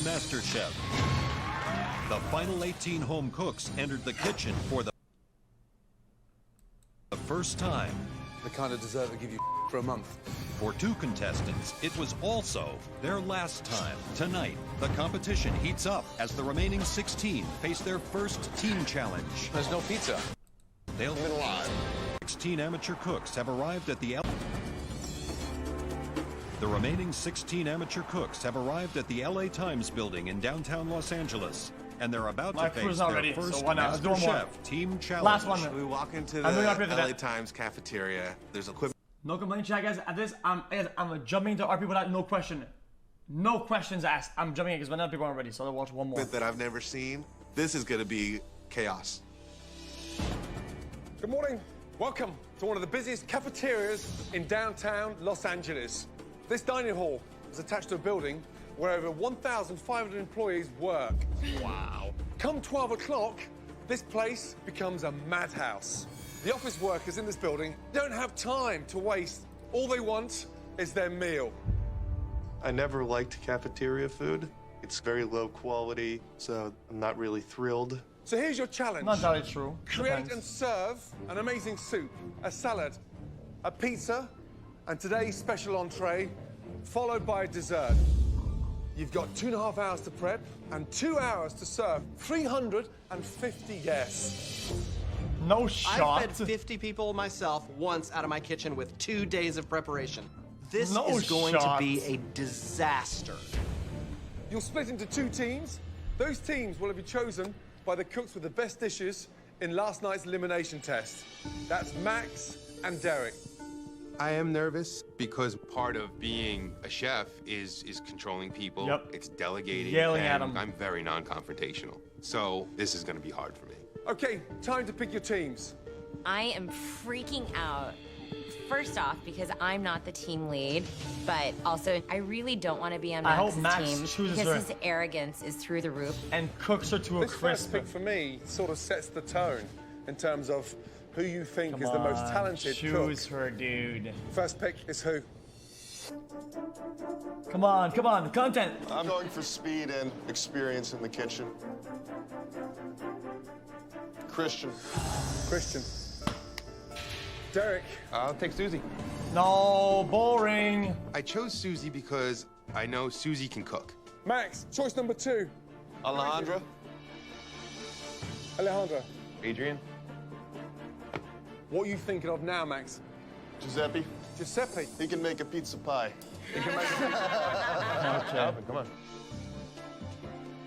MasterChef. The final 18 home cooks entered the kitchen for the first time. The kind of dessert they give you for a month. For 2 contestants, it was also their last time. Tonight, the competition heats up as the remaining 16 face their first team challenge. There's no pizza. They'll 16 amateur cooks have arrived at the remaining 16 amateur cooks have arrived at the LA Times building in downtown Los Angeles, and they're about to face their first MasterChef team challenge. Last one. We walk into the LA Times cafeteria. There's equipment. No complaint, chat, guys. At this, I'm jumping to RP without no question. No questions asked. I'm jumping in because when other people aren't ready, so I'll watch one more. That I've never seen. This is going to be chaos. Good morning. Welcome to one of the busiest cafeterias in downtown Los Angeles. This dining hall is attached to a building where over 1,500 employees work. Wow. Come 12 o'clock, this place becomes a madhouse. The office workers in this building don't have time to waste. All they want is their meal. I never liked cafeteria food. It's very low quality, so I'm not really thrilled. So here's your challenge. Not entirely true. Create and serve an amazing soup, a salad, a pizza, and today's special entree, followed by a dessert. You've got 2.5 hours to prep and 2 hours to serve 350 guests. No shot. I fed 50 people myself once out of my kitchen with 2 days of preparation. This is going to be a disaster. You'll split into 2 teams. Those teams will be chosen by the cooks with the best dishes in last night's elimination test. That's Max and Derek. I am nervous because part of being a chef is controlling people. Yep. It's delegating. Yelling and at them. I'm very non-confrontational. So this is going to be hard for me. Okay, time to pick your teams. I am freaking out. First off, because I'm not the team lead, but also I really don't want to be on Max's team because his arrogance is through the roof. And cooks her to a This crisp. first pick for me sort of sets the tone in terms of who you think is the most talented Choose cook. her, dude. First pick is who? Come on, content. I'm going for speed and experience in the kitchen. Christian. Derek. I'll take Susie. No, boring. I chose Susie because I know Susie can cook. Max, choice number 2. Alejandra. Adrian. What are you thinking of now, Max? Giuseppe. Giuseppe. He can make a pizza pie. Okay. Come on.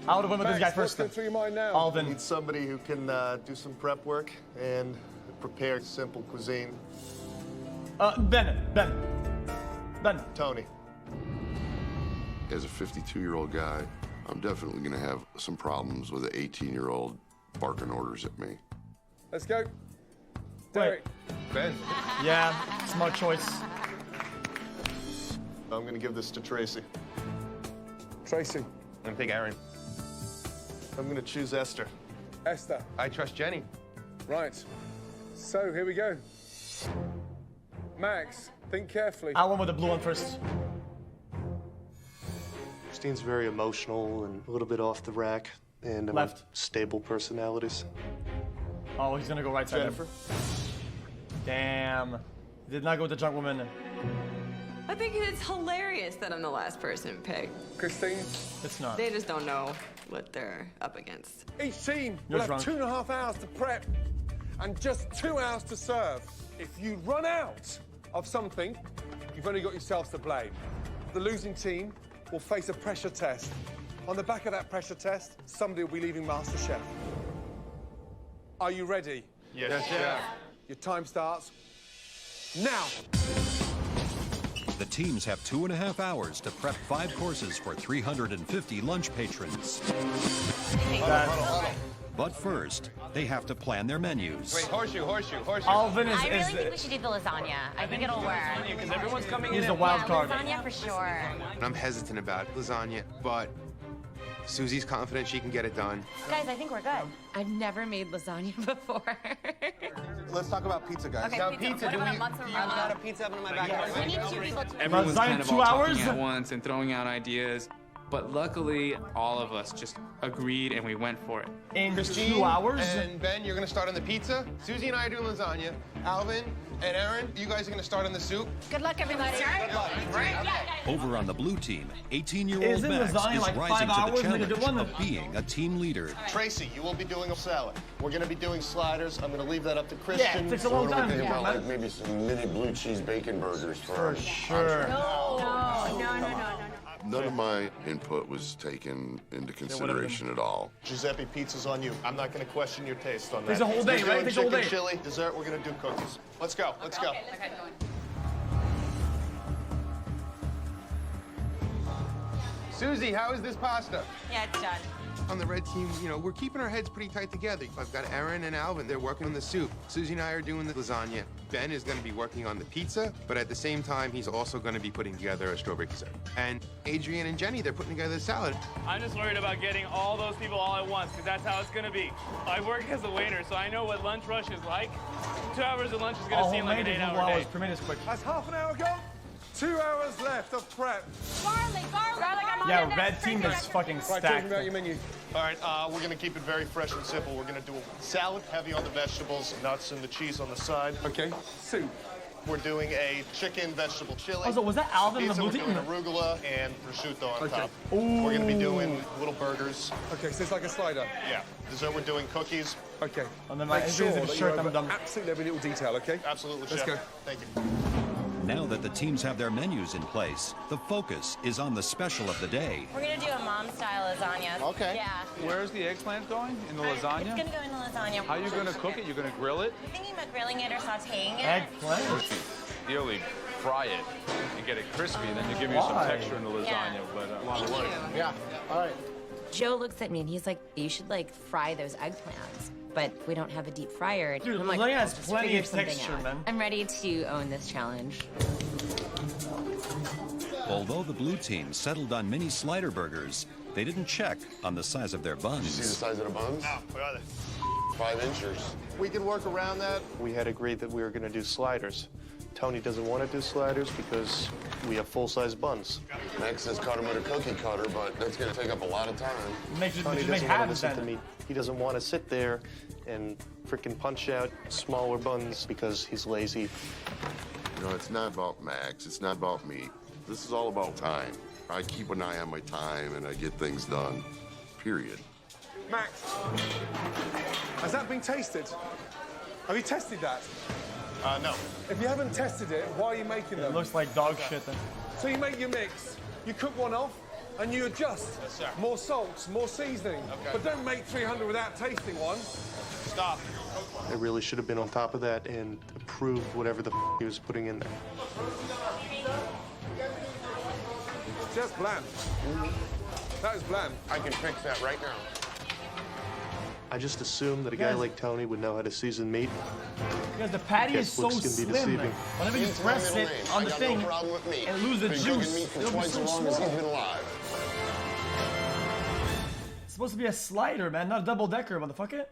I would have went with this guy Max, what's first. going through your mind now? Alvin. Need somebody who can do some prep work and prepare simple cuisine. Ben. Tony. As a 52-year-old guy, I'm definitely going to have some problems with an 18-year-old barking orders at me. Let's go. Derek. Ben. Yeah, smart choice. I'm going to give this to Tracy. Tracy. I'm going to take Aaron. I'm going to choose Esther. Esther. I trust Jenny. Right. So, here we go. Max, think carefully. I went with the blue one first. Christine's very emotional and a little bit off the rack, and Left. Stable personalities. Oh, he's gonna go right side. Jennifer. Damn. He did not go with the drunk woman. I think it's hilarious that I'm the last person picked. Christine. It's not. They just don't know what they're up against. Each team You're will have drunk. 2.5 hours to prep and just 2 hours to serve. If you run out of something, you've only got yourselves to blame. The losing team will face a pressure test. On the back of that pressure test, somebody will be leaving MasterChef. Are you ready? Yes, chef. Your time starts now. The teams have 2.5 hours to prep 5 courses for 350 lunch patrons. But first, they have to plan their menus. Wait, horseshoe. Alvin is. I really think we should do the lasagna. I think it'll work. Because everyone's coming He's the wild card. Lasagna for sure. I'm hesitant about lasagna, but Susie's confident she can get it done. Guys, I think we're good. I've never made lasagna before. Let's talk about pizza, guys. Okay, Now, pizza. What about mozzarella? I've got a pizza oven in my backyard. We need 2 people to Everyone's Lasagna kind of 2 all hours? talking at once and throwing out ideas. But luckily, all of us just agreed and we went for it. In Christine 2 hours? And Ben, you're gonna start on the pizza. Susie and I are doing lasagna. Alvin and Aaron, you guys are gonna start on the soup. Good luck, everybody. Good luck. Over on the blue team, 18-year-old Isn't Max lasagna is like 5 rising to hours? the Nigga, do one challenge of being a team leader. Tracy, you will be doing a salad. We're going to be doing sliders. I'm going to leave that up to Christian. Yeah, it takes a long time. Think about like maybe some mini blue cheese bacon burgers for sure. No. None of my input was taken into consideration at all. Giuseppe, pizza's on you. I'm not going to question your taste on that. Takes a whole day, We're right? doing Takes a whole chicken day. chili. Dessert, we're going to do cookies. Let's go. Let's go. Susie, how is this pasta? Yeah, it's done. On the red team, you know, we're keeping our heads pretty tight together. I've got Aaron and Alvin. They're working on the soup. Susie and I are doing the lasagna. Ben is going to be working on the pizza, but at the same time, he's also going to be putting together a strawberry dessert. And Adrian and Jenny, they're putting together the salad. I'm just worried about getting all those people all at once, because that's how it's going to be. I work as a waiter, so I know what lunch rush is like. 2 hours of lunch is going to seem like an 8-hour day. Per minute is quick. That's half an hour gone. 2 hours left of prep. Garlic. Yeah, red team is fucking Right, stacked. talking about your menu. All right, we're going to keep it very fresh and simple. We're going to do a salad, heavy on the vegetables, nuts and the cheese on the side. Okay, soup. We're doing a chicken vegetable chili. Also, was that Alvin Pizza, the we're blue doing team? arugula and prosciutto on Okay. top. We're going to be doing little burgers. Okay, so it's like a slider. Yeah. Dessert, we're doing cookies. Okay. And then my Make sure injuries that are you're shirt, I'm over done. absolutely every little detail, okay? Absolutely, Let's chef. go. Thank you. Now that the teams have their menus in place, the focus is on the special of the day. We're gonna do a mom-style lasagna. Okay. Yeah. Where's the eggplant going? In the It's lasagna? gonna go in the lasagna. How are you going to cook it? You're going to grill it? I'm thinking about grilling it or sautéing it. Eggplant? Ideally, fry it and get it crispy, then you give you some Why? texture in the lasagna. Yeah. But Yeah. All right. Joe looks at me and he's like, you should like fry those eggplants. But we don't have a deep fryer. Dude, I'm like, lasagna I'll has just plenty figure of something texture, out. man. I'm ready to own this challenge. Although the blue team settled on mini slider burgers, they didn't check on the size of their buns. You see the size of the buns? No, what are they? 5 inches. We can work around that. We had agreed that we were going to do sliders. Tony doesn't want to do sliders because we have full-size buns. Max says cut them with a cookie cutter, but that's going to take up a lot of time. Tony doesn't want to listen to me. He doesn't want to sit there and frickin' punch out smaller buns because he's lazy. You know, it's not about Max. It's not about me. This is all about time. I keep an eye on my time and I get things done, period. Max, has that been tasted? Have you tested that? No. If you haven't tested it, why are you making them? It looks like dog shit then. So you make your mix, you cook one off, and you adjust. Yes, sir. More salts, more seasoning. Okay. But don't make 300 without tasting one. Stop. I really should have been on top of that and approved whatever the he was putting in there. Just bland. That is bland. I can fix that right now. I just assumed that a guy like Tony would know how to season meat. Because the patty is so Guess looks can be slim. deceiving. Whenever you press it on the thing and lose the Been juice, cooking meat for it'll be twice so as long as he's small. been alive. It's supposed to be a slider, man, not a double-decker, motherfucker.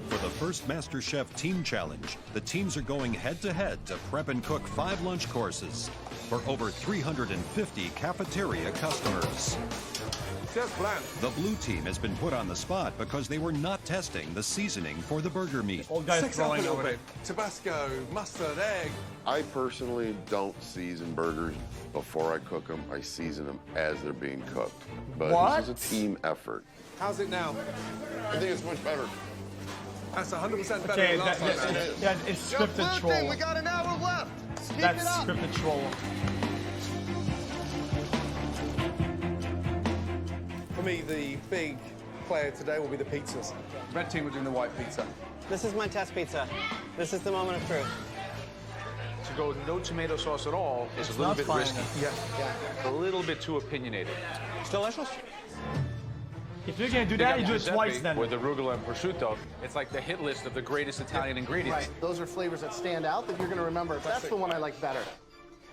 For the first MasterChef Team Challenge, the teams are going head-to-head to prep and cook 5 lunch courses for over 350 cafeteria customers. Just bland. The blue team has been put on the spot because they were not testing the seasoning for the burger meat. Old guy Sex up a throwing little over bit. Tabasco, mustard, egg. I personally don't season burgers before I cook them. I season them as they're being cooked. But What? this is a team effort. How's it now? I think it's much better. That's 100% better Okay, than last time. yeah, it's scripted troll. We got an hour left. Keep That's it up. scripted troll. For me, the big player today will be the pizzas. Red team are doing the white pizza. This is my test pizza. This is the moment of truth. to go with no tomato sauce at all is It's a little not bit fine. risky. Yeah. A little bit too opinionated. It's delicious. If you're gonna do that, you do it twice then. With arugula and prosciutto, it's like the hit list of the greatest Italian ingredients. Right. Those are flavors that stand out that you're going to remember. That's the one I like better.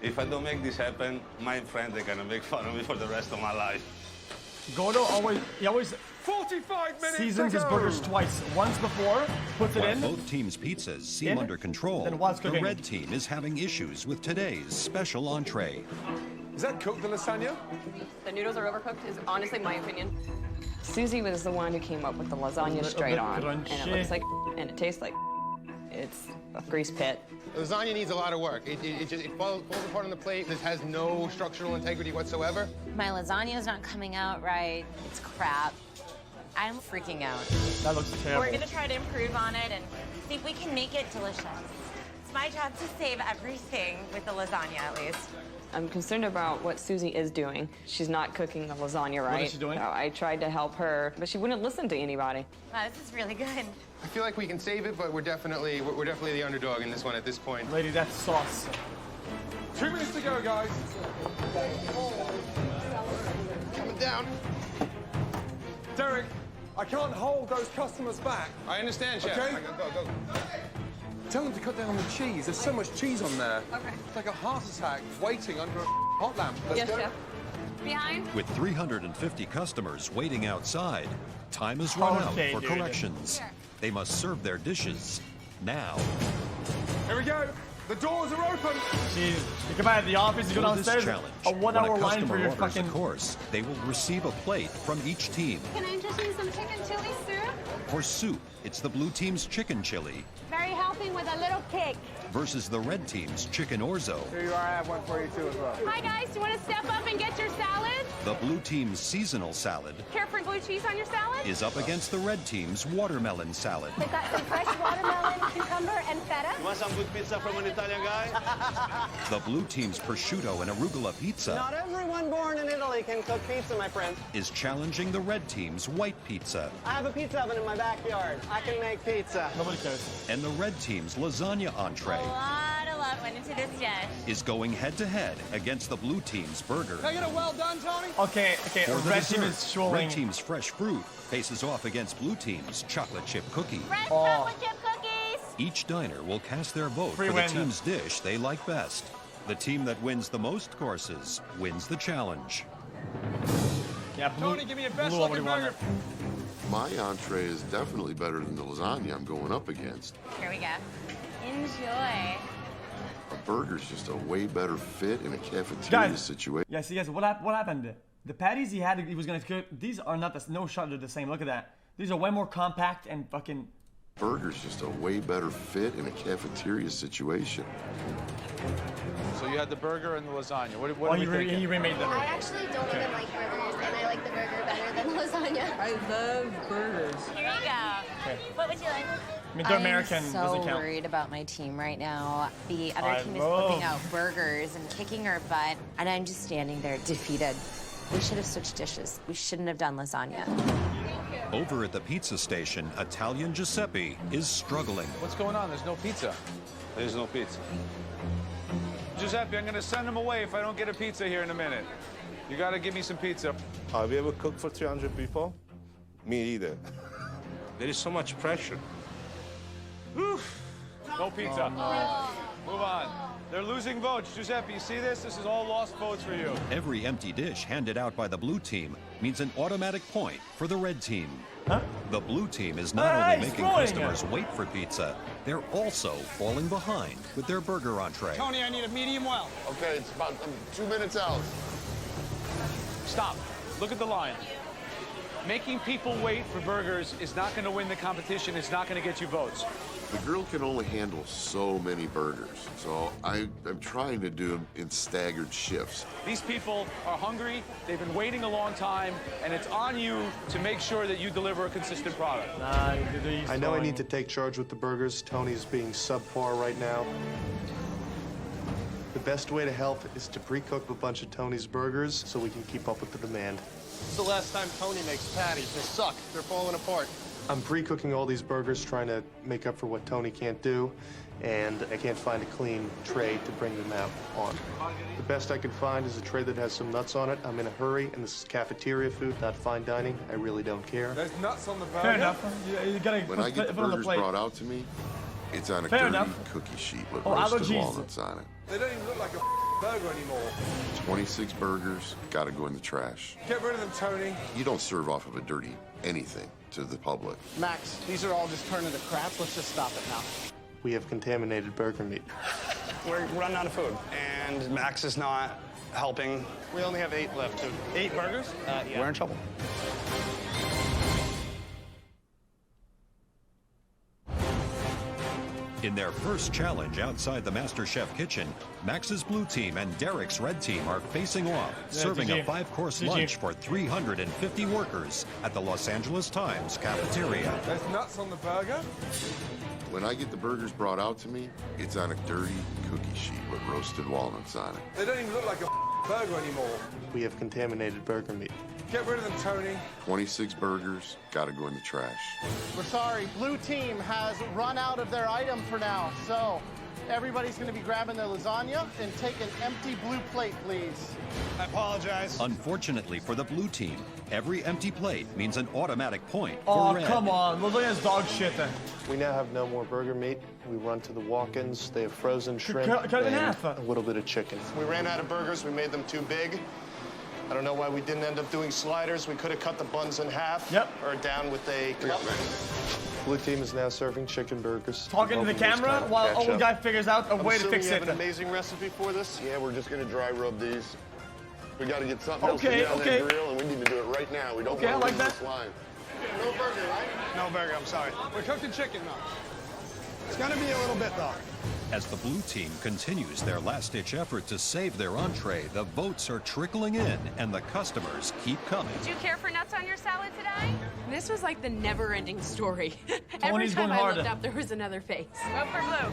If I don't make this happen, my friends are gonna make fun of me for the rest of my life. Gordo always 45 minutes seasons to his go. burgers twice. Once before, puts it While in. both teams' pizzas seem under control, then what's the cooking? red team is having issues with today's special entree. Is that cooked, the lasagna? The noodles are overcooked, is honestly my opinion. Susie was the one who came up with the lasagna straight on. And it looks like and it tastes like it's a grease pit. Lasagna needs a lot of work. It falls apart on the plate. This has no structural integrity whatsoever. My lasagna's not coming out right. It's crap. I'm freaking out. That looks terrible. We're gonna try to improve on it and see if we can make it delicious. It's my job to save everything with the lasagna, at least. I'm concerned about what Susie is doing. She's not cooking the lasagna right. What is she doing? I tried to help her, but she wouldn't listen to anybody. Wow, this is really good. I feel like we can save it, but we're definitely the underdog in this one at this point. Lady, that's sauce. 2 minutes to go, guys. Coming down. Derek, I can't hold those customers back. I understand, Chef. Okay. Go. Tell them to cut down on the cheese. There's so much cheese on there. Okay. It's like a heart attack waiting under a hot lamp. Let's Yes, go. Chef. Behind. With 350 customers waiting outside, time is run out Okay, for dude. corrections. They must serve their dishes now. Here we go. The doors are open. Jeez, you come out of the office, you go For this downstairs, challenge, a when 1-hour a line for customer your orders fucking... a course, they will receive a plate from each team. Can I introduce some chicken chili soup? For soup, it's the blue team's chicken chili Very healthy with a little kick. versus the red team's chicken orzo. Here you are. I have one for you too as well. Hi guys, do you want to step up and get your salad? The blue team's seasonal salad Care for blue cheese on your salad? is up against the red team's watermelon salad. We've got some fresh watermelon, cucumber, and feta. You want some good pizza from an Italian guy? The blue team's prosciutto and arugula pizza Not everyone born in Italy can cook pizza, my friend. is challenging the red team's white pizza. I have a pizza oven in my backyard. I can make pizza. Nobody cares. And the red team's lasagna entree A lot of love went into this dish. is going head-to-head against the blue team's burger. Can I get a well done, Tony? Okay, For the red team dessert, is showing... red team's fresh fruit faces off against blue team's chocolate chip cookie. Fresh chocolate chip cookies! Each diner will cast their vote Free for win. the team's dish they like best. The team that wins the most courses wins the challenge. Yeah, blue, Tony, give me a best blue looking already won burger. it. My entree is definitely better than the lasagna I'm going up against. Here we go. Enjoy. A burger's just a way better fit in a cafeteria Guys. situation. Yeah, see guys, what happened? The patties he had, he was gonna cook, these are not no shot, they're the same. Look at that. These are way more compact and fucking... Burger's just a way better fit in a cafeteria situation. So you had the burger and the lasagna. What Oh, are we thinking? he remade them. I actually don't even like burgers, and I like the burger better than the lasagna. I love burgers. Here you go. Okay. What would you like? I mean, they're American, I'm doesn't so count. worried about my team right now. The other I team is know. flipping out burgers and kicking our butt, and I'm just standing there defeated. We should have switched dishes. We shouldn't have done lasagna. Over at the pizza station, Italian Giuseppe is struggling. What's going on? There's no pizza. There's no pizza. Giuseppe, I'm going to send him away if I don't get a pizza here in a minute. You got to give me some pizza. Are we able to cook for 300 people? Me either. There is so much pressure. No pizza. Move on. They're losing votes. Giuseppe, you see this? This is all lost votes for you. Every empty dish handed out by the blue team means an automatic point for the red team. Huh? The blue team is not Hey, only he's making throwing customers it. wait for pizza, they're also falling behind with their burger entree. Tony, I need a medium well. Okay, it's about 2 minutes out. Stop. Look at the line. Making people wait for burgers is not going to win the competition. It's not going to get you votes. The grill can only handle so many burgers, so I'm trying to do them in staggered shifts. These people are hungry. They've been waiting a long time, and it's on you to make sure that you deliver a consistent product. Nah, I know I need to take charge with the burgers. Tony's being subpar right now. The best way to help is to pre-cook a bunch of Tony's burgers so we can keep up with the demand. This is the last time Tony makes patties. They suck. They're falling apart. I'm pre-cooking all these burgers, trying to make up for what Tony can't do, and I can't find a clean tray to bring them out on. The best I can find is a tray that has some nuts on it. I'm in a hurry, and this is cafeteria food, not fine dining. I really don't care. There's nuts on the burger. Fair enough. You gotta When I get the put it on the burgers plate. brought out to me, it's on a Fair dirty enough. cookie sheet with Oh, roasted allergies. walnuts on it. They don't even look like a burger anymore. 26 burgers, gotta go in the trash. Get rid of them, Tony. You don't serve off of a dirty anything to the public. Max, these are all just turning to crap. Let's just stop it now. We have contaminated burger meat. We're running out of food, and Max is not helping. We only have 8 left, too. 8 burgers? Yeah. We're in trouble. In their first challenge outside the MasterChef kitchen, Max's blue team and Derek's red team are facing off, serving a 5-course lunch for 350 workers at the Los Angeles Times cafeteria. There's nuts on the burger. When I get the burgers brought out to me, it's on a dirty cookie sheet with roasted walnuts on it. They don't even look like a burger anymore. We have contaminated burger meat. Get rid of them, Tony. 26 burgers, gotta go in the trash. We're sorry. Blue team has run out of their item for now. So everybody's going to be grabbing their lasagna and take an empty blue plate, please. I apologize. Unfortunately for the blue team, every empty plate means an automatic point for Oh, red. come on. Lasagna's dog shit then. We now have no more burger meat. We run to the walk-ins. They have frozen shrimp cut it in and half. a little bit of chicken. We ran out of burgers. We made them too big. I don't know why we didn't end up doing sliders. We could have cut the buns in half. Yep. Or down with a cup. Blue team is now serving chicken burgers. Talking to the camera while old guy figures out a way to fix You have it. an amazing recipe for this? Yeah, we're just gonna dry rub these. We gotta get something else Okay, to get on okay. that grill, and we need to do it right now. We don't Okay, I want to like lose that. this line. No burger, right? No burger, I'm sorry. We're cooking chicken now. It's gonna be a little bit, though. As the blue team continues their last-ditch effort to save their entree, the votes are trickling in and the customers keep coming. Do you care for nuts on your salad today? This was like the never-ending story. Every Tony's time going I hard. looked up, there was another face. Go for blue.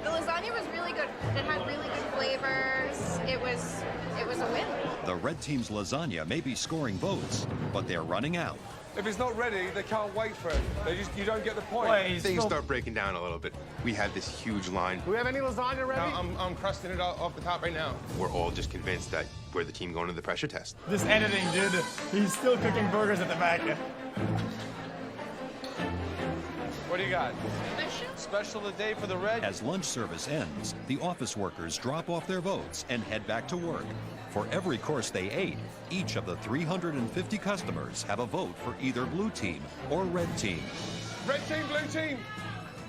The lasagna was really good. It had really good flavors. It was a win. The red team's lasagna may be scoring votes, but they're running out. If it's not ready, they can't wait for it. You don't get the point. Wait, Things start breaking down a little bit. We have this huge line. Do we have any lasagna ready? I'm crusting it off the top right now. We're all just convinced that we're the team going to the pressure test. This editing, dude. He's still cooking burgers at the back. What do you got? Special today for the red. As lunch service ends, the office workers drop off their votes and head back to work. For every course they ate, each of the 350 customers have a vote for either blue team or red team. Red team, blue team.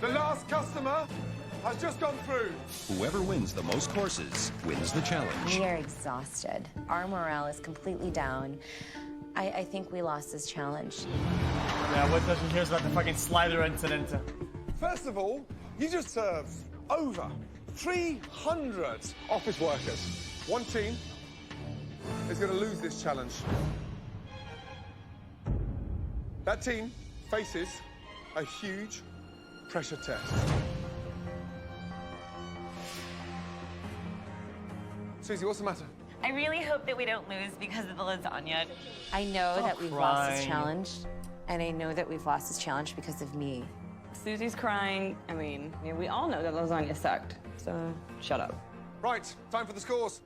The last customer has just gone through. Whoever wins the most courses wins the challenge. We are exhausted. Our morale is completely down. I think we lost this challenge. Yeah, what doesn't care about the fucking slider incident? First of all, you just served over 300 office workers. One team is going to lose this challenge. That team faces a huge pressure test. Susie, what's the matter? I really hope that we don't lose because of the lasagna. I know that we've lost this challenge, and I know that we've lost this challenge because of me. Susie's crying. I mean, we all know that lasagna sucked, so shut up. Right, time for the scores.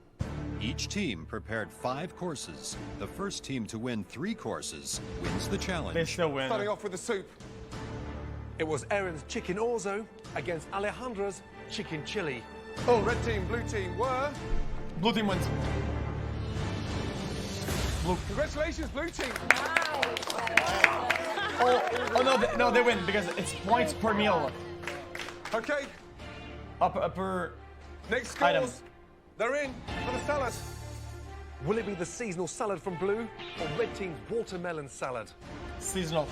Each team prepared 5 courses. The first team to win 3 courses wins the challenge. They still win. Starting off with the soup. It was Erin's chicken orzo against Alejandra's chicken chili. Oh, red team, blue team were... Blue team wins. Blue. Congratulations, blue team. Oh no, they win because it's points per meal. Okay. Per Next scores. item. They're in for the salad. Will it be the seasonal salad from blue or red team's watermelon salad? Seasonal.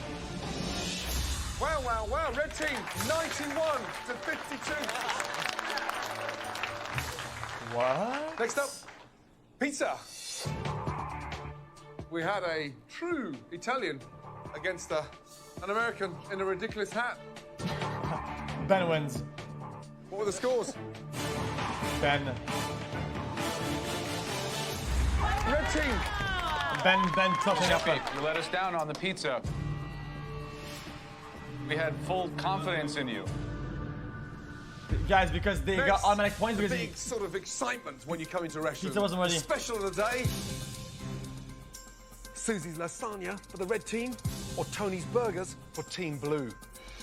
Wow, wow, wow. Red team, 91 to 52. What? Next up, pizza. We had a true Italian against an American in a ridiculous hat. Ben wins. What were the scores? Ben. Red team. Ben toughening up. You let us down on the pizza. We had full confidence in you. Guys, because they got automatic points the because big sort of excitement when you come into a restaurant. Pizza wasn't ready. The special of the day. Susie's lasagna for the red team or Tony's burgers for Team Blue.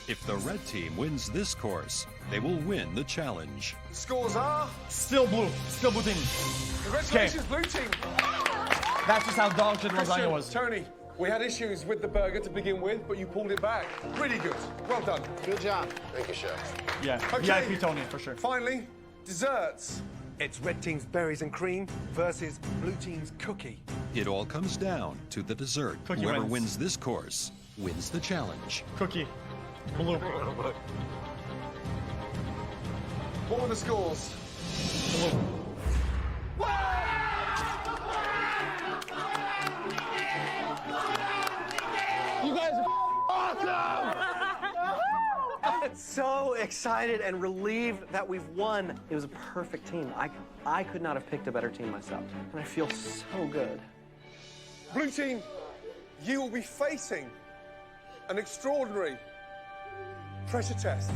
If the red team wins this course, they will win the challenge. Scores are... Still blue team. Congratulations, blue team. That's just how dog shit lasagna was. Tony, we had issues with the burger to begin with, but you pulled it back. Really good. Well done. Good job. Thank you, Chef. Yeah, Okay. VIP Tony, for sure. Finally, desserts. It's red team's berries and cream versus blue team's cookie. It all comes down to the dessert. Cookie Whoever wins. wins this course wins the challenge. Cookie. Blue. What were the scores? Blue. You guys are awesome! I'm so excited and relieved that we've won. It was a perfect team. I could not have picked a better team myself, and I feel so good. Blue team, you will be facing an extraordinary pressure test.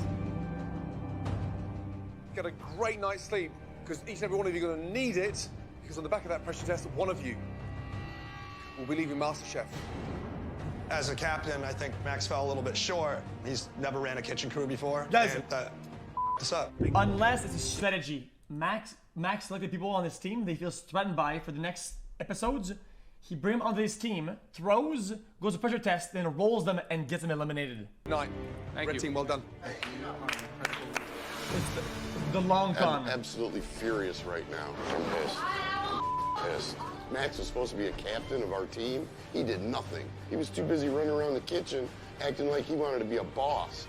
Get a great night's sleep, because each and every one of you are going to need it, because on the back of that pressure test, one of you will be leaving MasterChef. As a captain, I think Max fell a little bit short. He's never ran a kitchen crew before. Guys, and, what's up? Unless it's a strategy, Max selected people on his team they feel threatened by for the next episodes. He brings them onto his team, throws, goes to pressure test, then rolls them and gets them eliminated. Thank you. Red team, well done. It's the long con. I'm absolutely furious right now. I'm pissed. Max was supposed to be a captain of our team. He did nothing. He was too busy running around the kitchen acting like he wanted to be a boss.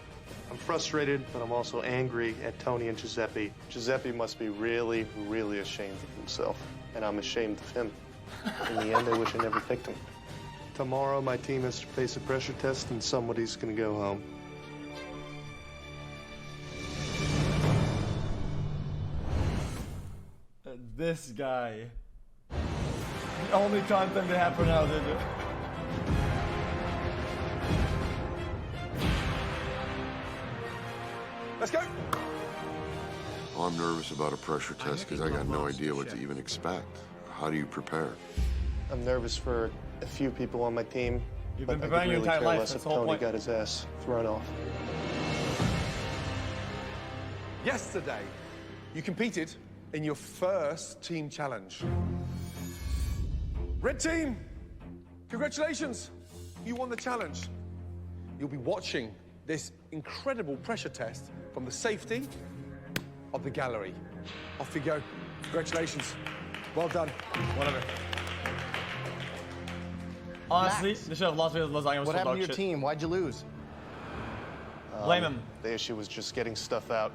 I'm frustrated, but I'm also angry at Tony and Giuseppe. Giuseppe must be really, really ashamed of himself, and I'm ashamed of him. In the end, I wish I never picked him. Tomorrow, my team has to face a pressure test, and somebody's gonna go home. This guy. The only content they have for now, dude. Let's go. Oh, I'm nervous about a pressure test because I got no idea what to even expect. How do you prepare? I'm nervous for a few people on my team, You've but been I could preparing your really entire care life, less that's if the whole Tony point. got his ass thrown off. Yesterday, you competed in your first team challenge. Red team, congratulations. You won the challenge. You'll be watching this incredible pressure test from the safety of the gallery. Off you go. Congratulations. Well done. Whatever. Honestly, Max, they should have lost because lasagna was what so happened dog to your shit. team? Why'd you lose? Blame him. The issue was just getting stuff out.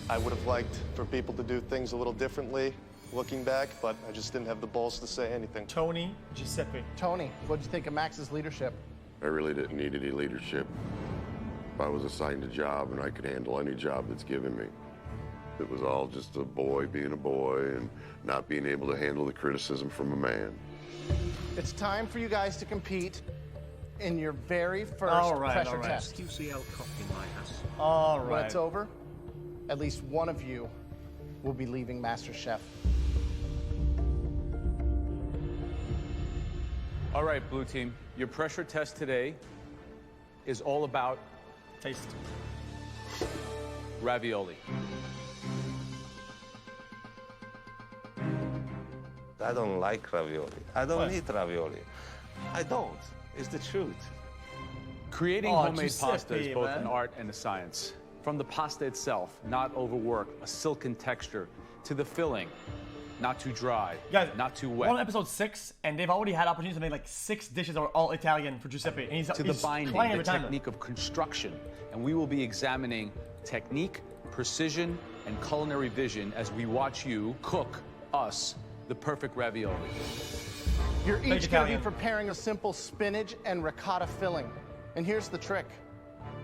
I would have liked for people to do things a little differently, looking back, but I just didn't have the balls to say anything. Tony, Giuseppe. Tony, what'd you think of Max's leadership? I really didn't need any leadership. I was assigned a job and I could handle any job that's given me. It was all just a boy being a boy and not being able to handle the criticism from a man. It's time for you guys to compete in your very first pressure test. xQc in my house. All right. When it's over, at least one of you will be leaving MasterChef. All right, blue team, your pressure test today is all about taste. Ravioli. I don't like ravioli. I don't eat ravioli. I don't. It's the truth. Creating Oh, homemade Giuseppe, pasta is both man. an art and a science. From the pasta itself, not overworked, a silken texture, to the filling, not too dry, Guys, not too we're wet. on episode 6, and they've already had opportunities to make like 6 dishes that are all Italian for Giuseppe. And he's to the he's binding, trying the every time. technique of construction. And we will be examining technique, precision, and culinary vision as we watch you cook us the perfect ravioli. You're each going to Vegetarian. be preparing a simple spinach and ricotta filling. And here's the trick.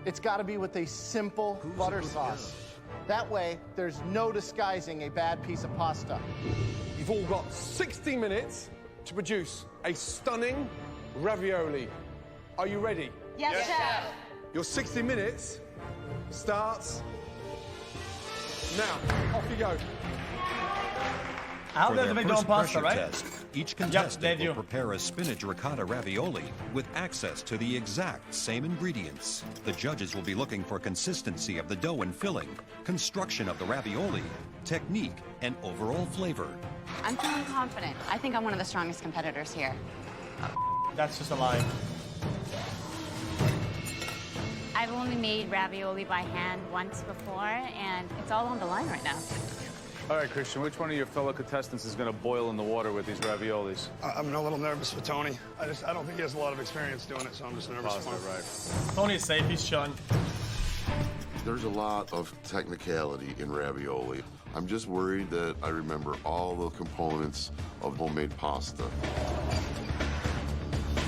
It's got to be with a simple butter sauce. That way, there's no disguising a bad piece of pasta. You've all got 60 minutes to produce a stunning ravioli. Are you ready? Yes, Chef. Your 60 minutes starts now. Off you go. I hope For they have their to make their own first pasta, pressure right? test, Each contestant will prepare a spinach ricotta ravioli with access to the exact same ingredients. The judges will be looking for consistency of the dough and filling, construction of the ravioli, technique, and overall flavor. I'm feeling confident. I think I'm one of the strongest competitors here. That's just a lie. I've only made ravioli by hand once before, and it's all on the line right now. All right, Christian, which one of your fellow contestants is going to boil in the water with these raviolis? I'm a little nervous for Tony. I don't think he has a lot of experience doing it, so I'm just nervous for him. Right. Tony's safe, he's chilling. There's a lot of technicality in ravioli. I'm just worried that I remember all the components of homemade pasta.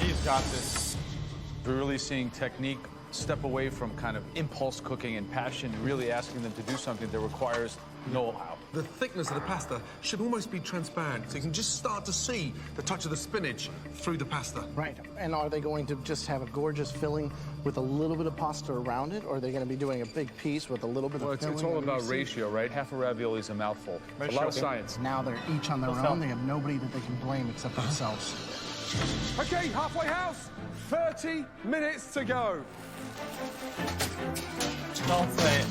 He's got this. We're really seeing technique step away from kind of impulse cooking and passion, and really asking them to do something that requires know-how. The thickness of the pasta should almost be transparent, so you can just start to see the touch of the spinach through the pasta. Right. And are they going to just have a gorgeous filling with a little bit of pasta around it, or are they going to be doing a big piece with a little bit of filling? It's all about ratio, right? Half a ravioli is a mouthful. It's a lot of science. Now they're each on their own. They have nobody that they can blame except themselves. Okay, halfway house, 30 minutes to go. Don't say it.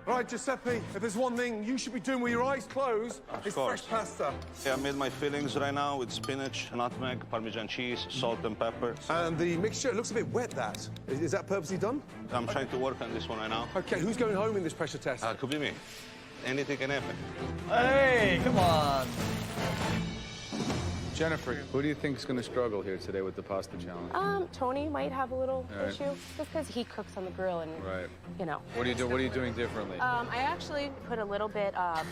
Right, Giuseppe, if there's one thing you should be doing with your eyes closed, it's fresh pasta. Yeah, I made my fillings right now with spinach, nutmeg, Parmesan cheese, salt and pepper. And the mixture, it looks a bit wet, that. Is that purposely done? I'm trying to work on this one right now. Okay, who's going home in this pressure test? Could be me. Anything can happen. Hey, come on. Jennifer, who do you think is going to struggle here today with the pasta challenge? Tony might have a little Right. issue just because he cooks on the grill and, Right. you know. What are you doing differently? I actually put a little bit of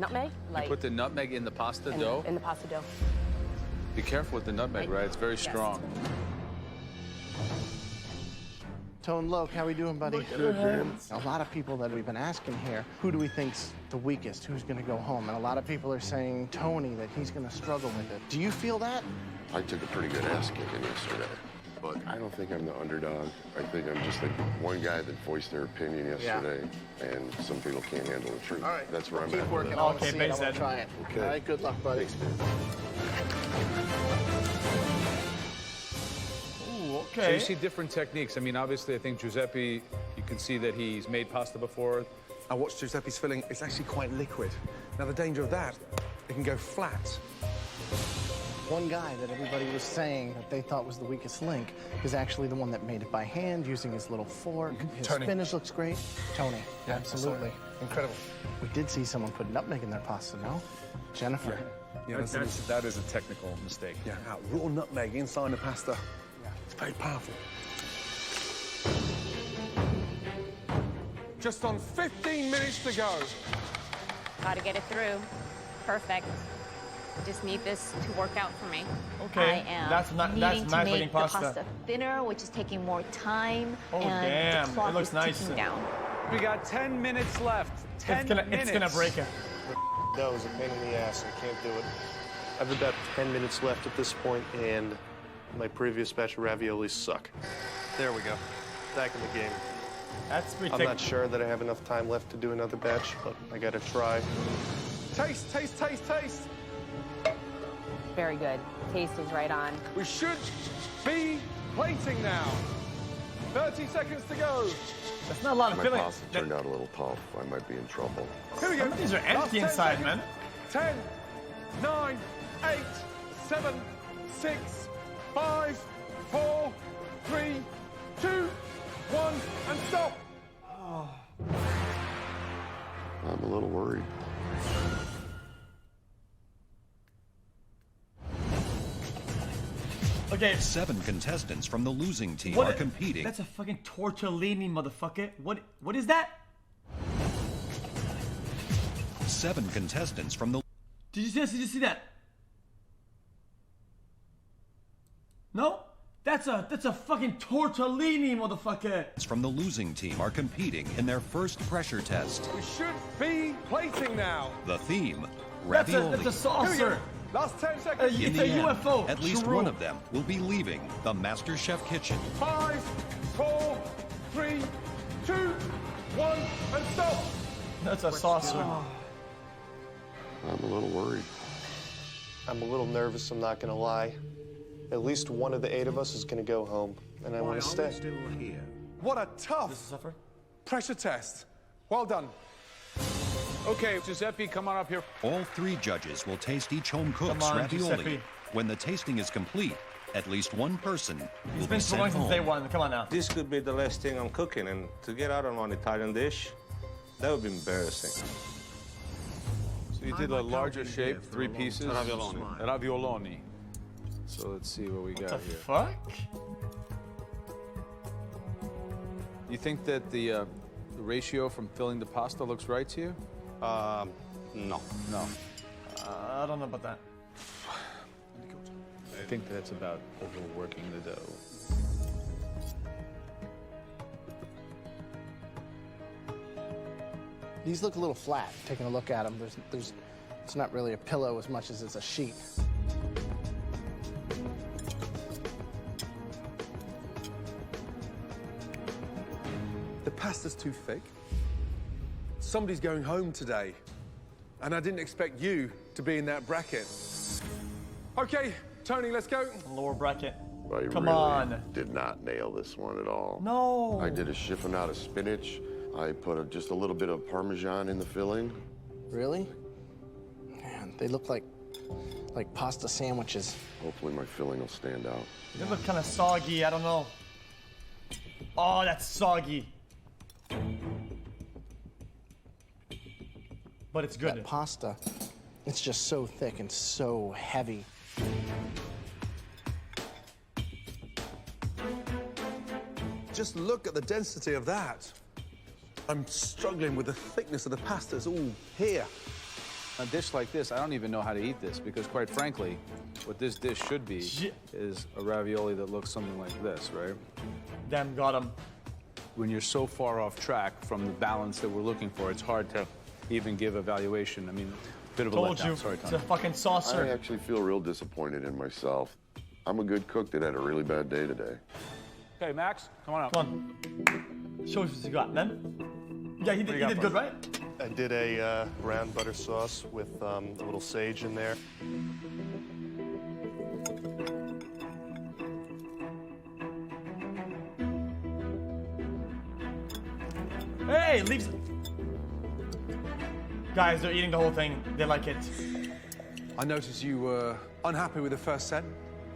nutmeg. You put the nutmeg in the pasta dough? In the pasta dough. Be careful with the nutmeg, right? It's very strong. Tone Loke, how we doing, buddy? Good, man. A lot of people that we've been asking here, who do we think's the weakest? Who's going to go home? And a lot of people are saying Tony, that he's going to struggle with it. Do you feel that? I took a pretty good ass kicking yesterday, but I don't think I'm the underdog. I think I'm just like one guy that voiced their opinion yesterday, and some people can't handle the truth. All right. That's where I'm Keep at. working. with I it. want to see it. I want to try it. Okay. All right, good luck, buddy. Thanks, man. So you see different techniques. I mean, obviously, I think Giuseppe, you can see that he's made pasta before. I watched Giuseppe's filling. It's actually quite liquid. Now, the danger of that, it can go flat. One guy that everybody was saying that they thought was the weakest link is actually the one that made it by hand using his little fork. His Tony. spinach looks great. Tony, Yeah, absolutely. Incredible. We did see someone put nutmeg in their pasta, no? Jennifer. Yeah, That is a technical mistake. Yeah, raw nutmeg inside the pasta. It's very powerful. Just on 15 minutes to go. Gotta get it through. Perfect. Just need this to work out for me. Okay, I am that's needing to nice make looking the pasta. pasta thinner, which is taking more time. Oh, and damn. the clock It looks is nice. ticking down. We got 10 minutes left. 10 minutes. It's gonna break it. Dough is a pain in the ass. I can't do it. I have about 10 minutes left at this point, and my previous batch of raviolis suck. There we go. Back in the game. That's pretty I'm not sure that I have enough time left to do another batch, but I gotta try. Taste, taste, taste, taste. Very good. Taste is right on. We should be plating now. 30 seconds to go. That's not a lot of My filling. pasta turned out a little tough. I might be in trouble. Here we go. Some of these are Last empty 10 inside, seconds. man. 10, 9, 8, 7, 6, 5, 4, 3, 2, 1, and stop. I'm a little worried. Okay. 7 contestants from the losing team are competing. That's a fucking tortellini, motherfucker. What is that? 7 contestants from the... Did you see that? No? That's a fucking tortellini, motherfucker. From the losing team are competing in their first pressure test. We should be plating now. The theme, ravioli. That's a saucer. Last 10 seconds. In It's the a end, UFO. at least True. one of them will be leaving the MasterChef kitchen. 5, 4, 3, 2, 1, and stop. That's a saucer. I'm a little worried. I'm a little nervous, I'm not gonna lie. At least one of the 8 of us is gonna go home, and I want to stay. What a tough pressure test. Well done. Okay, Giuseppe, come on up here. All 3 judges will taste each home cook's on, ravioli. Giuseppe. When the tasting is complete, at least one person He's will been be sent since home. day 1. Come on now. This could be the last thing I'm cooking, and to get out on an Italian dish, that would be embarrassing. So you did a larger shape, 3 pieces. Ravioloni. Ravioloni. So let's see what we got here. Fuck? You think that the ratio from filling the pasta looks right to you? No. No. I don't know about that. I think that's about overworking the dough. These look a little flat, taking a look at them. It's not really a pillow as much as it's a sheet. The pasta's too thick. Somebody's going home today, and I didn't expect you to be in that bracket. Okay, Tony, let's go. Lower bracket. I Come really on. did not nail this one at all. No. I did a chiffonata spinach. I put just a little bit of Parmesan in the filling. Really? Man, they look like pasta sandwiches. Hopefully my filling will stand out. They look kind of soggy. I don't know. Oh, that's soggy. But it's good. That pasta, it's just so thick and so heavy. Just look at the density of that. I'm struggling with the thickness of the pasta. It's all here. A dish like this, I don't even know how to eat this because, quite frankly, what this dish should be is a ravioli that looks something like this, right? Damn, got him. When you're so far off track from the balance that we're looking for, it's hard to even give a valuation. I mean, a bit of a Told letdown. you, Sorry, it's Tony. a fucking saucer. I actually feel real disappointed in myself. I'm a good cook that had a really bad day today. Okay, Max, come on up. Come on. Show us what you got, man. Yeah, he did good, right? I did a brown butter sauce with a little sage in there. Hey, leaves. Guys, they're eating the whole thing. They like it. I noticed you were unhappy with the first set.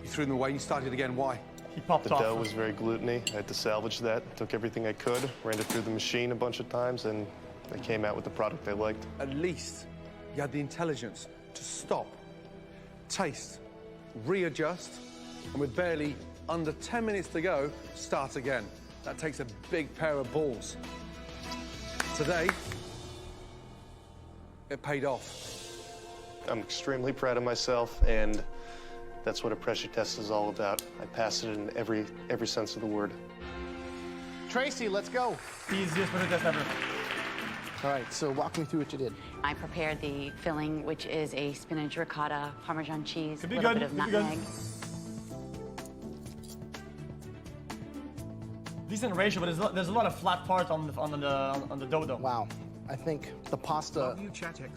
You threw them away. You started again. Why? He popped The off. dough was very gluteny. I had to salvage that. Took everything I could, ran it through the machine a bunch of times, and I came out with the product I liked. At least you had the intelligence to stop, taste, readjust, and with barely under 10 minutes to go, start again. That takes a big pair of balls. Today, it paid off. I'm extremely proud of myself, and that's what a pressure test is all about. I pass it in every sense of the word. Tracy, let's go. Easiest pressure test ever. All right, so walk me through what you did. I prepared the filling, which is a spinach ricotta, Parmesan cheese, a Could be little good, bit of could be good. nutmeg. Decent ratio, but there's a lot of flat parts on the dough, though. Wow. I think the pasta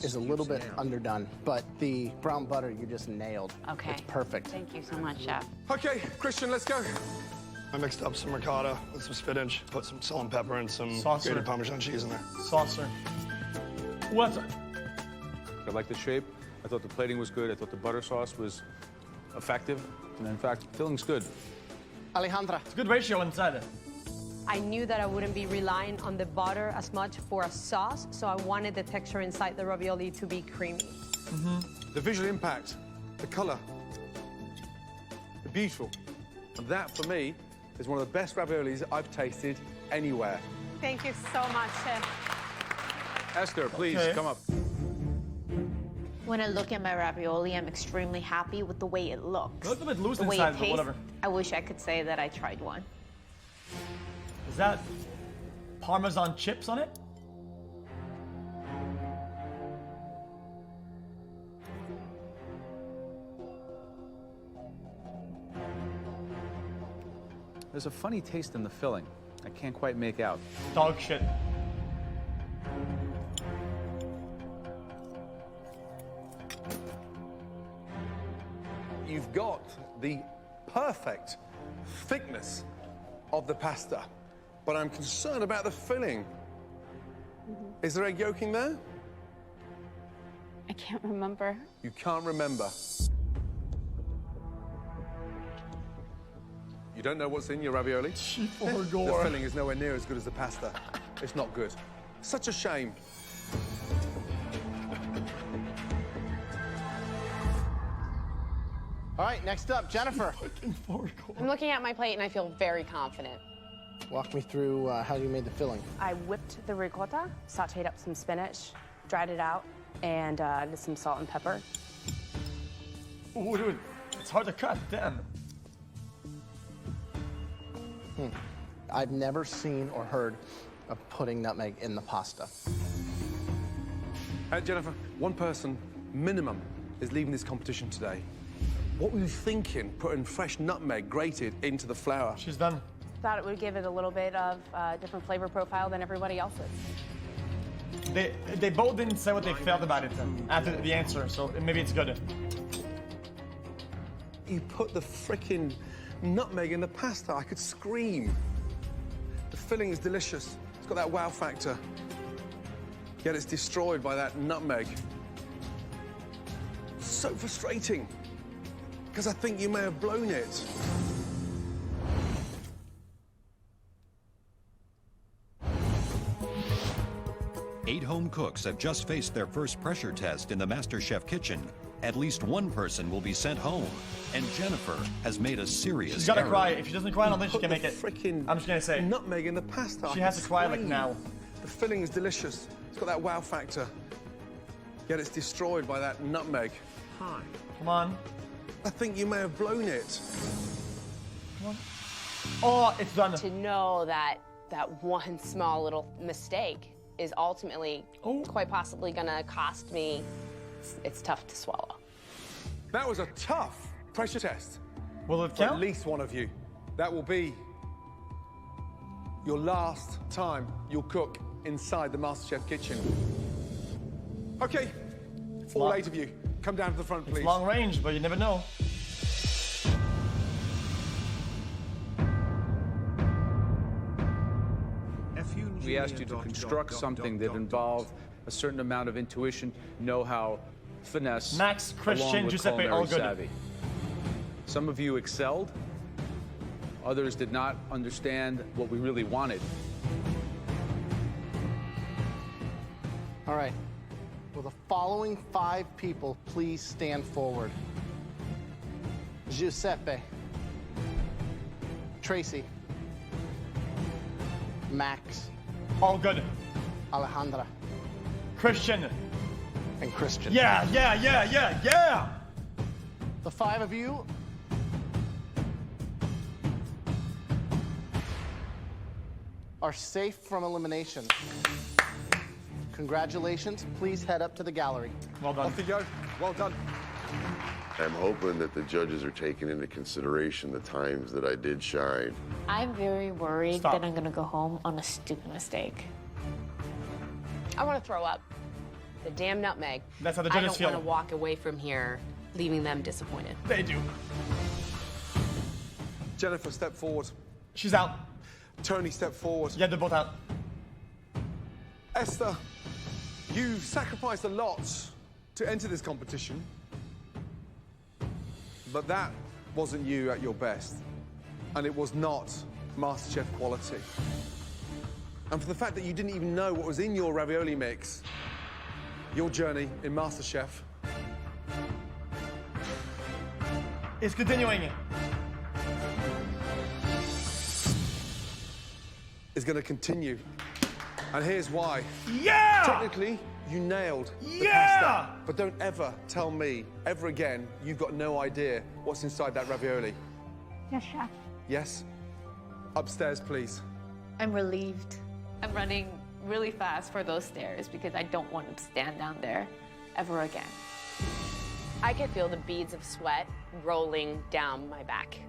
is a little bit underdone, but the brown butter you just nailed. Okay. It's perfect. Thank you so much, Chef. Okay, Christian, let's go. I mixed up some ricotta with some spinach, put some salt and pepper and some Saucer. grated Parmesan cheese in there. Saucer. What? I like the shape. I thought the plating was good. I thought the butter sauce was effective. And in fact, filling's good. Alejandra. It's a good ratio inside. I knew that I wouldn't be relying on the butter as much for a sauce, so I wanted the texture inside the ravioli to be creamy. The visual impact, the color, the beautiful. And that, for me, is one of the best raviolis I've tasted anywhere. Thank you so much, Chef. Esther, please, come up. When I look at my ravioli, I'm extremely happy with the way it looks. A little bit loose the way inside, it but tastes. whatever. I wish I could say that I tried one. Is that Parmesan chips on it? There's a funny taste in the filling. I can't quite make out. Dog shit. you've got the perfect thickness of the pasta, but I'm concerned about the filling. Is there egg yolking there? I can't remember. You can't remember. You don't know what's in your ravioli? The filling is nowhere near as good as the pasta. It's not good. Such a shame. All right, next up, Jennifer. I'm looking at my plate and I feel very confident. Walk me through how you made the filling. I whipped the ricotta, sauteed up some spinach, dried it out, and did some salt and pepper. Ooh, dude, it's hard to cut, damn. I've never seen or heard of putting nutmeg in the pasta. Jennifer, one person, minimum, is leaving this competition today. What were you thinking, putting fresh nutmeg grated into the flour? She's done. Thought it would give it a little bit of a different flavor profile than everybody else's. They both didn't say what they felt about it after the answer, so maybe it's good. You put the frickin' nutmeg in the pasta. I could scream. The filling is delicious. It's got that wow factor. Yet it's destroyed by that nutmeg. So frustrating. Because I think you may have blown it. Eight home cooks have just faced their first pressure test in the MasterChef kitchen. At least one person will be sent home, and Jennifer has made a serious She's gotta error. cry. If she doesn't cry, I don't think she can make it. I'm just gonna say. Nutmeg in the pasta. She has to cry like now. The filling is delicious. It's got that wow factor. Yet it's destroyed by that nutmeg. Hi. Come on. I think you may have blown it. Come on. Oh, it's done. To know that that one small little mistake is ultimately quite possibly gonna cost me, it's tough to swallow. That was a tough pressure test. Will it for count? At least one of you. That will be your last time you'll cook inside the MasterChef kitchen. Okay, all 8 of you, come down to the front, please. It's long range, but you never know. We asked you to construct something that involved a certain amount of intuition, know-how, finesse, Max, Christian, along with Giuseppe, all culinary good. savvy. Some of you excelled. Others did not understand what we really wanted. All right. Will the following 5 people please stand forward? Giuseppe. Tracy. Max. All good. Alejandra. Christian. And Christian. Yeah. The 5 of you are safe from elimination. Congratulations. Please head up to the gallery. Well done. Off you go. Well done. I'm hoping that the judges are taking into consideration the times that I did shine. I'm very worried that I'm gonna go home on a stupid mistake. I want to throw up. The damn nutmeg. That's how the judges feel. I don't want to walk away from here leaving them disappointed. They do. Jennifer, step forward. She's out. Tony, step forward. Yeah, they're both out. Esther, you've sacrificed a lot to enter this competition, but that wasn't you at your best, and it was not MasterChef quality. And for the fact that you didn't even know what was in your ravioli mix, your journey in MasterChef is continuing. Is going to continue. And here's why. Yeah! Technically, you nailed the Yeah! pasta. But don't ever tell me, ever again, you've got no idea what's inside that ravioli. Yes, chef. Yes? Upstairs, please. I'm relieved. I'm running really fast for those stairs because I don't want to stand down there ever again. I could feel the beads of sweat rolling down my back.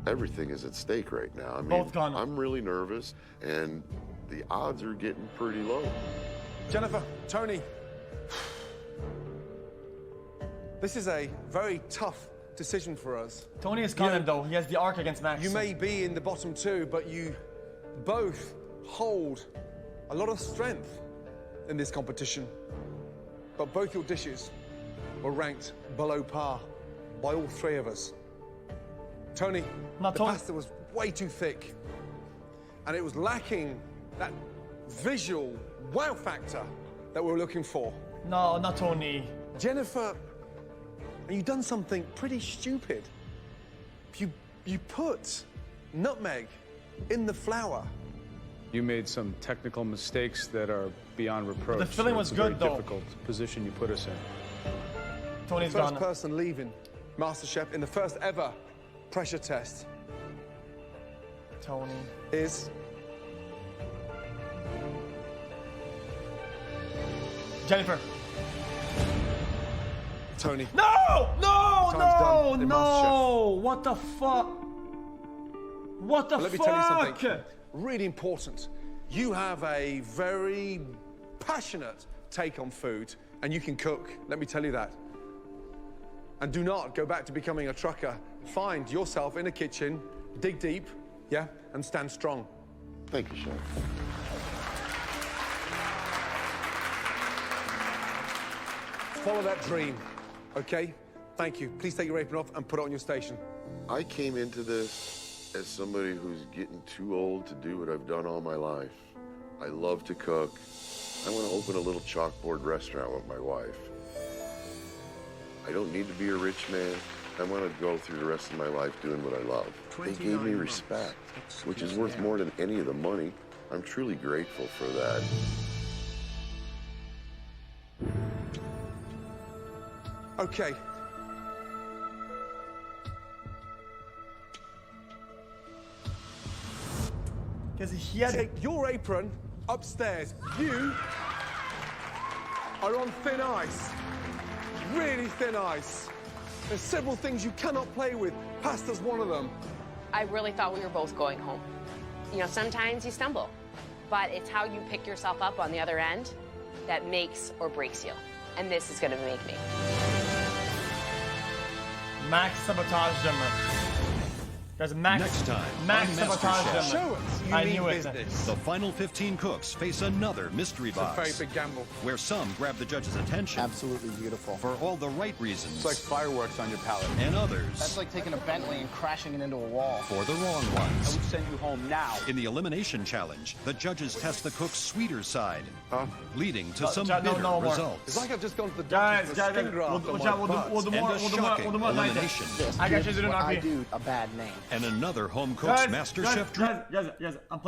Everything is at stake right now. I mean, Both gone. I'm really nervous, and the odds are getting pretty low. Jennifer, Tony. This is a very tough decision for us. Tony is confident though. He has the arc against Max. You may be in the bottom two, but you both hold a lot of strength in this competition. But both your dishes were ranked below par by all three of us. Tony, the pasta was way too thick, and it was lacking that visual wow factor that we were looking for. No, not Tony. Jennifer, you've done something pretty stupid. You put nutmeg in the flour. You made some technical mistakes that are beyond reproach. But the filling was good, though. It's a very difficult position you put us in. Tony's First gone. person leaving MasterChef in the first ever pressure test. Tony. Is... Jennifer. Tony. No! No! Time's done in No! What the fuck? What the fuck? Let me tell you something really important. You have a very passionate take on food, and you can cook. Let me tell you that. And do not go back to becoming a trucker. Find yourself in a kitchen, dig deep, yeah, and stand strong. Thank you, Chef. Follow that dream, okay? Thank you. Please take your apron off and put it on your station. I came into this as somebody who's getting too old to do what I've done all my life. I love to cook. I want to open a little chalkboard restaurant with my wife. I don't need to be a rich man. I want to go through the rest of my life doing what I love. They gave me respect, which is worth more than any of the money. I'm truly grateful for that. Okay. Because he had... Take your apron upstairs. You are on thin ice. Really thin ice. There's several things you cannot play with. Pasta's one of them. I really thought we were both going home. You know, sometimes you stumble, but it's how you pick yourself up on the other end that makes or breaks you. And this is gonna make me. Max sabotaged him. There's Max. Next time, Max on sabotaged MasterChef. him. Show us I knew it. The final 15 cooks face another mystery box. It's a very big gamble. Where some grab the judges' attention. Absolutely beautiful. For all the right reasons. It's like fireworks on your palate. And others. That's like taking a Bentley and crashing it into a wall. For the wrong ones. I would send you home now. In the elimination challenge, the judges test the cook's sweeter side, leading to some no, bitter no more. results. It's like I've just gone to the doctor with a skin graft on my butt. We'll do more. elimination. I got you to do I do a bad name. And another home cook's MasterChef dream. Guys, I'm playing.